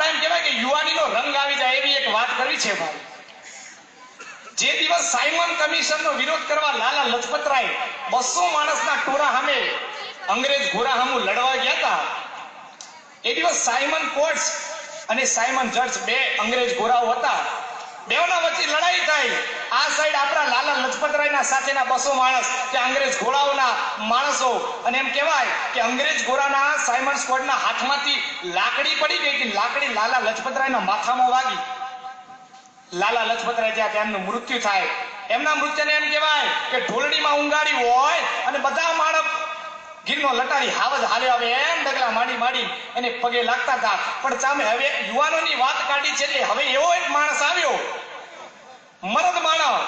આપણા એમ કહેવાય કે યુવાનીનો રંગ આવી જાય એવી એક વાત કરવી છે ભાઈ. જે દિવસ સાયમન કમિશનનો વિરોધ કરવા લાલા લજપતરાય 200 માણસના ટોળા સામે અંગ્રેજ ગોરા સામું લડવા ગયા હતા, એ દિવસ સાયમન કોર્ટ્સ અને સાયમન જજ બે અંગ્રેજ ગોરાઓ હતા. બેઓના વચ્ચે લડાઈ થઈ. આ સાઈડ આપણા લાલા લજપતરાયના સાથેના 200 માણસ કે અંગ્રેજ ગોરાઓના માણસો, અને એમ કહેવાય કે અંગ્રેજ ગોરાના સાયમન સ્ક્વોડના હાથમાંથી લાકડી પડી ગઈ કે લાકડી લાલા લજપતરાયના માથામાં વાગી. લાલા લજપતરાય ત્યાં તેમનું મૃત્યુ થાય. એમના મૃત્યુને એમ કહેવાય કે ઢોલડીમાં ઊંઘાડી હોય અને બધા માણસ ગીરનો લટારી હાવજ હાલ્યો આવે એમ ડગલા માંડી એને પગે લાગતા હતા. પણ સામે હવે યુવાનોની વાત કાઢી છે એટલે હવે એવો એક માણસ આવ્યો, મરદ માણસ,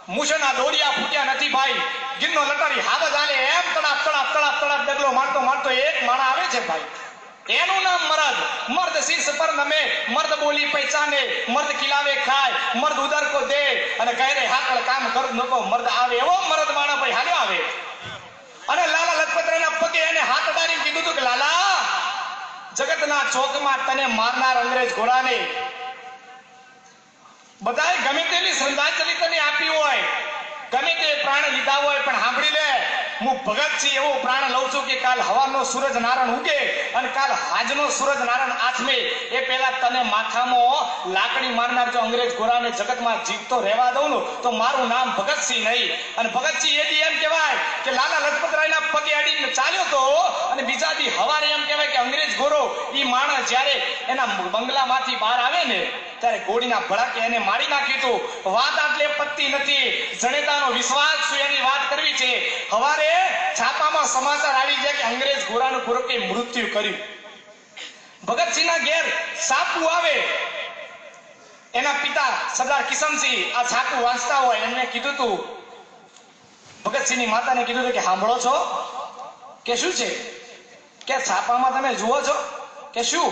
મૂછના દોરિયા ફૂટ્યા નથી ભાઈ, ગીરનો લટારી હાવજ હાલે એમ તડાપ ડગલો મારતો એક માણસ આવે છે ભાઈ. એનું નામ મરદ. મર્દ શીર્ષ પર નમે, મર્દ બોલી પૈસાને, મર્દ ખિલાવે ખાય, મર્દ ઉદર કો દે અને કહે રે હાકળ કામ કર नको મર્દ આવે. એવો મરદ માણસ ભાઈ હાલ્યો આવે અને લાલા લજપતરાયના પગે એને હાથ અડાડીને કીધું હતું કે લાલા, જગતના ચોકમાં તને મારનાર અંગ્રેજ ઘોડાને બધાએ ગમે તેટલી શ્રદ્ધાંજલિ તને આપી હોય, ગમે તે પ્રાણ લીધા હોય, પણ સાંભળી લે, હું ભગતસિંહ એવો પ્રાણ લઉં છું કે કાલ હવારનો સૂરજ નારાયણ ઉગે અને કાલ હાજનો સૂરજ નારાયણ આથમે એ પહેલા તને માથામાં લાકડી મારનાર જો અંગ્રેજ ગોરાને જગતમાં જીવતો રહેવા દઉં ને તો મારું નામ ભગતસિંહ નહીં. અને ભગતસિંહ એથી એમ કહેવાય કે લાલા લજપતરાયના પગે અડીને ચાલ્યો તો અને બીજા દી હવારે એમ કહેવાય કે અંગ્રેજ ગોરો ઈ માણસ જ્યારે એના બંગલામાંથી બહાર આવે ને ત્યારે ગોળીના ભડાકે એને મારી નાખ્યું હતું. વાત આટલે પત્તી નથી, જણેતાનો વિશ્વાસ શું એની વાત કરવી છે. હવારે છાપામાં સમાચાર આવી જાય કે અંગ્રેજ ગોરાનું ગોરકે મૃત્યુ કર્યું. ભગતસિંહના ઘેર સાપુ આવે, એના પિતા સરદાર કિશનસિંહ આ છાપુ વાંચતા હોય, એમને કીધું તું, ભગતસિંહની માતાને કીધું હતું કે સાંભળો છો કે શું છે, કે છાપામાં તમે જુઓ છો કે શું,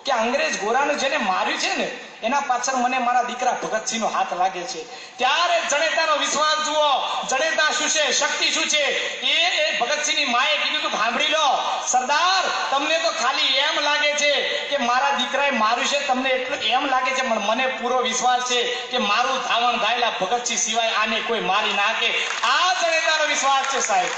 કે અંગ્રેજ ગોરાનું જેને માર્યું છે ને એના પાછળ મને મારા દીકરા ભગતસિંહનો હાથ લાગે છે. ત્યારે જણેતાનો વિશ્વાસ જુઓ, જણેતા શું છે, શક્તિ શું છે. એ ભગતસિંહની માએ કીધું તું સાંભળી લો સરદાર, તમને તો ખાલી એમ લાગે છે કે મારા દીકરાએ માર્યું છે, તમને એટલું એમ લાગે છે, પણ મને પૂરો વિશ્વાસ છે કે મારું ધાવણ ધાયેલા ભગતસિંહ સિવાય આને કોઈ મારી નાખે. આ જણેતાનો વિશ્વાસ છે સાહેબ.